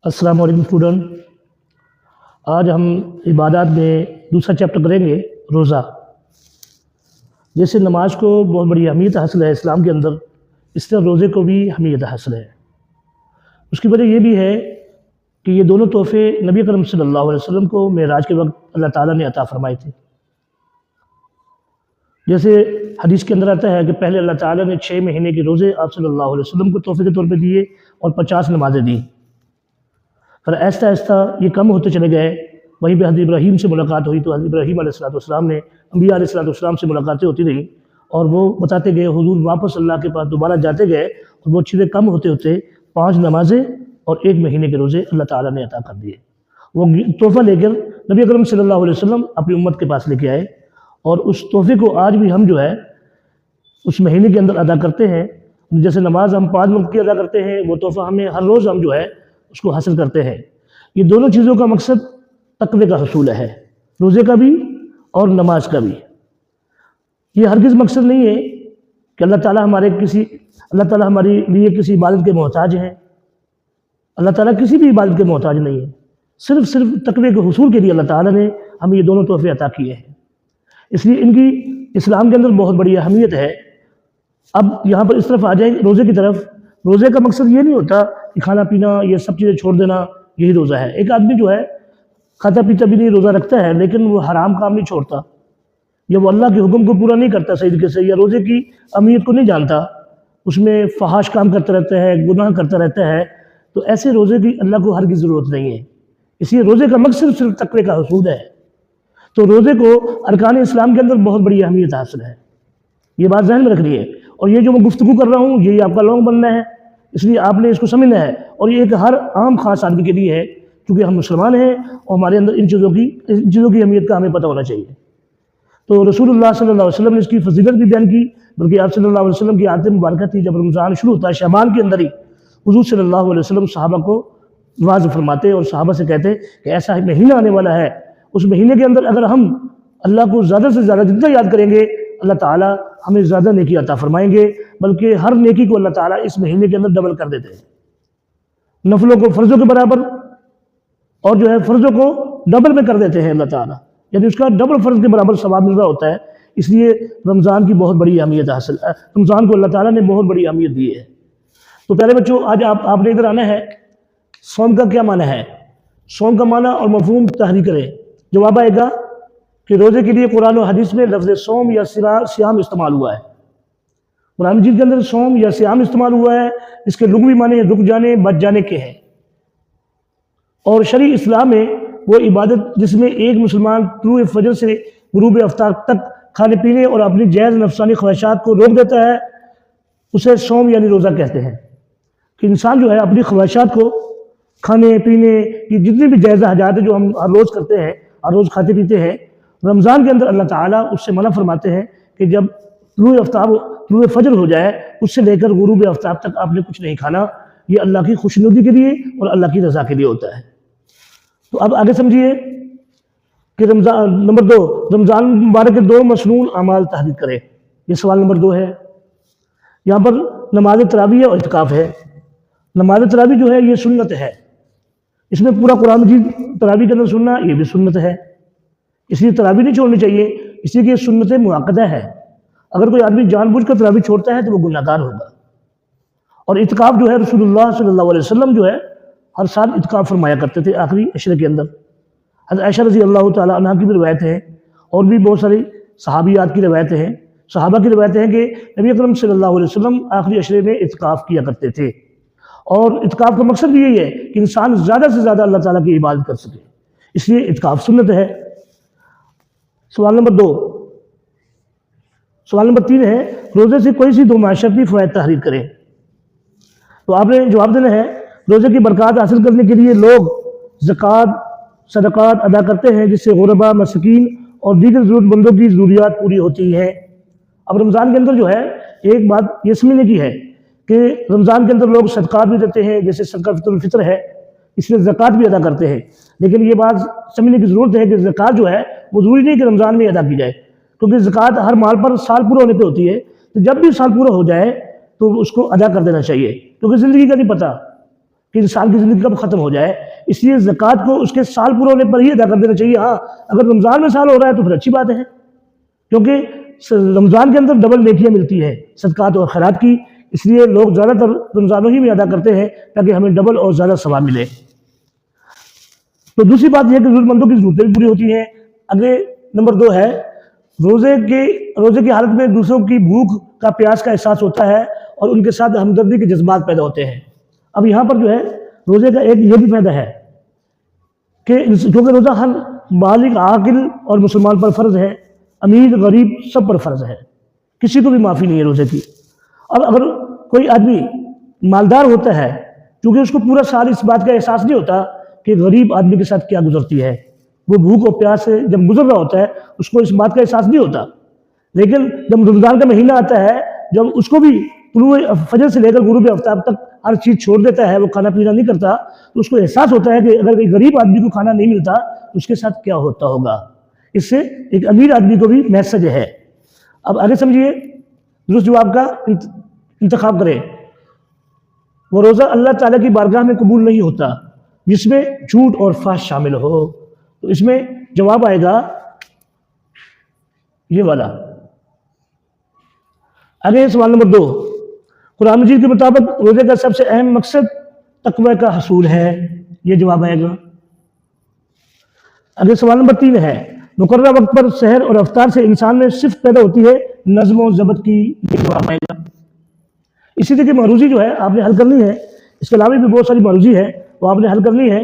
السلام علیکم اسٹوڈنٹ، آج ہم عبادات میں دوسرا چیپٹر کریں گے، روزہ۔ جیسے نماز کو بہت بڑی اہمیت حاصل ہے اسلام کے اندر، اس طرح روزے کو بھی اہمیت حاصل ہے۔ اس کی وجہ یہ بھی ہے کہ یہ دونوں تحفے نبی اکرم صلی اللہ علیہ وسلم کو معراج کے وقت اللہ تعالیٰ نے عطا فرمائے تھے۔ جیسے حدیث کے اندر آتا ہے کہ پہلے اللہ تعالیٰ نے 6 مہینے کے روزے آپ صلی اللہ علیہ وسلم کو تحفے کے طور پہ دیے اور 50 نمازیں دیں۔ پھر آہستہ آہستہ یہ کم ہوتے چلے گئے۔ وہیں پہ حضرت ابراہیم سے ملاقات ہوئی تو حضرت ابراہیم علیہ السلام نے انبیاء علیہ السلام سے ملاقاتیں ہوتی رہیں، اور وہ بتاتے گئے، حضور واپس اللہ کے پاس دوبارہ جاتے گئے، اور وہ چیزیں کم ہوتے ہوتے 5 نمازیں اور 1 مہینے کے روزے اللہ تعالیٰ نے عطا کر دیے۔ وہ تحفہ لے کر نبی اکرم صلی اللہ علیہ وسلم اپنی امت کے پاس لے کے آئے، اور اس تحفے کو آج بھی ہم جو ہے اس مہینے کے اندر ادا کرتے ہیں۔ جیسے نماز ہم 5 وقت کی ادا کرتے ہیں، وہ تحفہ ہمیں ہر روز ہم جو ہے اس کو حاصل کرتے ہیں۔ یہ دونوں چیزوں کا مقصد تقوی کا حصول ہے، روزے کا بھی اور نماز کا بھی۔ یہ ہرگز مقصد نہیں ہے کہ اللہ تعالیٰ ہمارے لیے کسی عبادت کے محتاج ہیں۔ اللہ تعالیٰ کسی بھی عبادت کے محتاج نہیں ہے، صرف تقوی کے حصول کے لیے اللہ تعالیٰ نے ہمیں یہ دونوں تحفے عطا کیے ہیں۔ اس لیے ان کی اسلام کے اندر بہت بڑی اہمیت ہے۔ اب یہاں پر اس طرف آ جائیں روزے کی طرف۔ روزے کا مقصد یہ نہیں ہوتا کہ کھانا پینا یہ سب چیزیں چھوڑ دینا یہی روزہ ہے۔ ایک آدمی جو ہے کھاتا پیتا بھی نہیں روزہ رکھتا ہے، لیکن وہ حرام کام نہیں چھوڑتا، یا وہ اللہ کے حکم کو پورا نہیں کرتا صحیح طریقے سے، یا روزے کی اہمیت کو نہیں جانتا، اس میں فحش کام کرتا رہتا ہے، گناہ کرتا رہتا ہے، تو ایسے روزے کی اللہ کو ہرگز ضرورت نہیں ہے۔ اس لیے روزے کا مقصد صرف تقوی کا حصول ہے۔ تو روزے کو ارکان اسلام کے اندر بہت بڑی اہمیت حاصل ہے، یہ بات ذہن میں رکھنی ہے۔ اور یہ جو میں گفتگو کر رہا ہوں یہی آپ کا لونگ بننا ہے، اس لیے آپ نے اس کو سمجھنا ہے، اور یہ ایک ہر عام خاص آدمی کے لیے ہے، کیونکہ ہم مسلمان ہیں اور ہمارے اندر ان چیزوں کی اہمیت کا ہمیں پتہ ہونا چاہیے۔ تو رسول اللہ صلی اللہ علیہ وسلم نے اس کی فضیلت بھی بیان کی، بلکہ آپ صلی اللہ علیہ وسلم کی عادت مبارکہ تھی، جب رمضان شروع ہوتا ہے شعبان کے اندر ہی حضور صلی اللہ علیہ وسلم صحابہ کو واعظ فرماتے اور صحابہ سے کہتے کہ ایسا مہینہ آنے والا ہے، اس مہینے کے اندر اگر ہم اللہ کو زیادہ سے زیادہ جتنا یاد کریں گے، اللہ تعالیٰ ہمیں زیادہ نیکی عطا فرمائیں گے، بلکہ ہر نیکی کو اللہ تعالیٰ اس مہینے کے اندر ڈبل کر دیتے ہیں۔ نفلوں کو فرضوں کے برابر اور جو ہے فرضوں کو ڈبل میں کر دیتے ہیں اللہ تعالیٰ، یعنی اس کا ڈبل فرض کے برابر ثواب مل رہا ہوتا ہے۔ اس لیے رمضان کی بہت بڑی اہمیت حاصل ہے، رمضان کو اللہ تعالیٰ نے بہت بڑی اہمیت دی ہے۔ تو پہلے بچوں، آج آپ نے ادھر آنا ہے، صوم کا کیا معنی ہے؟ صوم کا معنی اور مفہوم تحریر کریں۔ جواب آئے گا کہ روزے کے لیے قرآن و حدیث میں لفظ صوم یا صیام استعمال ہوا ہے۔ قرآن مجید کے اندر صوم یا صیام استعمال ہوا ہے، اس کے لغوی معنی رک جانے، بچ جانے کے ہیں۔ اور شرعی اسلام میں وہ عبادت جس میں ایک مسلمان طلوع فجر سے غروب آفتاب تک کھانے پینے اور اپنی جائز نفسانی خواہشات کو روک دیتا ہے، اسے صوم یعنی روزہ کہتے ہیں۔ کہ انسان جو ہے اپنی خواہشات کو، کھانے پینے کی جتنی بھی جائز حاجات ہیں جو ہم ہر روز کرتے ہیں، ہر روز کھاتے پیتے ہیں، رمضان کے اندر اللہ تعالیٰ اس سے منع فرماتے ہیں کہ جب طلوع فجر ہو جائے اس سے لے کر غروب آفتاب تک آپ نے کچھ نہیں کھانا۔ یہ اللہ کی خوشنودی کے لیے اور اللہ کی رضا کے لیے ہوتا ہے۔ تو اب آگے سمجھیے کہ نمبر 2، رمضان مبارک کے 2 مسنون اعمال تحریر کریں۔ یہ سوال نمبر 2 ہے۔ یہاں پر نماز تراویح اور اعتکاف ہے۔ نماز تراویح جو ہے یہ سنت ہے، اس میں پورا قرآن مجید تراویح کے اندر سننا یہ بھی سنت ہے، اس لیے تراویح نہیں چھوڑنی چاہیے، اس لیے کہ یہ سنت مؤکدہ ہے۔ اگر کوئی آدمی جان بوجھ کر تراویح چھوڑتا ہے تو وہ گناہگار ہوگا۔ اور اعتکاف جو ہے رسول اللہ صلی اللہ علیہ وسلم جو ہے ہر سال اعتکاف فرمایا کرتے تھے آخری عشرے کے اندر۔ حضرت عائشہ رضی اللہ تعالیٰ عنہ کی بھی روایتیں ہیں، اور بھی بہت ساری صحابیات کی روایتیں ہیں، صحابہ کی روایتیں ہیں کہ نبی اکرم صلی اللہ علیہ وسلم آخری عشرے میں اعتکاف کیا کرتے تھے۔ اور اعتکاف کا مقصد بھی یہی ہے کہ انسان زیادہ سے زیادہ اللہ تعالیٰ کی عبادت کر سکے، اس لیے اعتکاف سنت ہے۔ سوال نمبر 2۔ سوال نمبر 3 ہے، روزے سے کوئی سی 2 معاشرتی فوائد تحریر کریں۔ تو آپ نے جواب دینا ہے، روزے کی برکات حاصل کرنے کے لیے لوگ زکوٰۃ، صدقات ادا کرتے ہیں، جس سے غربا، مسکین اور دیگر ضرورت مندوں کی ضروریات پوری ہوتی ہیں۔ اب رمضان کے اندر جو ہے ایک بات یہ سمجھنے کی ہے کہ رمضان کے اندر لوگ صدقات بھی دیتے ہیں، جیسے صدقہ الفطر ہے، اس میں زکوٰۃ بھی ادا کرتے ہیں، لیکن یہ بات سمجھنے کی ضرورت ہے کہ زکوٰۃ جو ہے وہ ضروری نہیں کہ رمضان میں ادا کی جائے، کیونکہ زکوٰۃ ہر مال پر سال پورا ہونے پہ ہوتی ہے، تو جب بھی سال پورا ہو جائے تو اس کو ادا کر دینا چاہیے، کیونکہ زندگی کا نہیں پتہ کہ انسان کی زندگی کب ختم ہو جائے، اس لیے زکوٰۃ کو اس کے سال پورا ہونے پر ہی ادا کر دینا چاہیے۔ ہاں اگر رمضان میں سال ہو رہا ہے تو پھر اچھی بات ہے، کیونکہ رمضان کے اندر ڈبل نیکیاں ملتی ہے صدقات اور خیرات کی، اس لیے لوگ زیادہ تر رمضانوں ہی میں ادا کرتے ہیں تاکہ ہمیں ڈبل اور زیادہ ثواب ملے۔ تو دوسری بات یہ ہے کہ ضرورت مندوں کی ضرورتیں بھی پوری ہوتی ہیں۔ اگلے نمبر 2 ہے روزے کی حالت میں دوسروں کی بھوک کا پیاس کا احساس ہوتا ہے اور ان کے ساتھ ہمدردی کے جذبات پیدا ہوتے ہیں۔ اب یہاں پر جو ہے روزے کا ایک یہ بھی فائدہ ہے کہ کیونکہ روزہ ہر بالغ عاقل اور مسلمان پر فرض ہے، امیر غریب سب پر فرض ہے، کسی کو بھی معافی نہیں ہے روزے کی۔ اب اگر کوئی آدمی مالدار ہوتا ہے، کیونکہ اس کو پورا سال اس بات کا احساس نہیں ہوتا کہ غریب آدمی کے ساتھ کیا گزرتی ہے، وہ بھوک اور پیاس سے جب گزر رہا ہوتا ہے اس کو اس بات کا احساس نہیں ہوتا، لیکن جب رمضان کا مہینہ آتا ہے، جب اس کو بھی طلوع فجر سے لے کر غروب آفتاب تک ہر چیز چھوڑ دیتا ہے، وہ کھانا پینا نہیں کرتا، تو اس کو احساس ہوتا ہے کہ اگر ایک غریب آدمی کو کھانا نہیں ملتا تو اس کے ساتھ کیا ہوتا ہوگا۔ اس سے ایک امیر آدمی کو بھی میسج ہے۔ اب آگے سمجھیے، درست جواب کا انتخاب کریں۔ وہ روزہ اللہ تعالیٰ کی بارگاہ میں قبول نہیں ہوتا جس میں جھوٹ اور فحش شامل ہو، تو اس میں جواب آئے گا یہ والا۔ آگے سوال نمبر 2، قرآن مجید کے مطابق روزے کا سب سے اہم مقصد تقوی کا حصول ہے، یہ جواب آئے گا۔ آگے سوال نمبر 3 ہے، مقررہ وقت پر سحر اور افطار سے انسان میں صفت پیدا ہوتی ہے نظم و ضبط کی، یہ جواب آئے گا۔ اسی طرح کی معروضی جو ہے آپ نے حل کرنی ہے، اس کے علاوہ بھی بہت ساری معروضی ہے وہ آپ نے حل کرنی ہے۔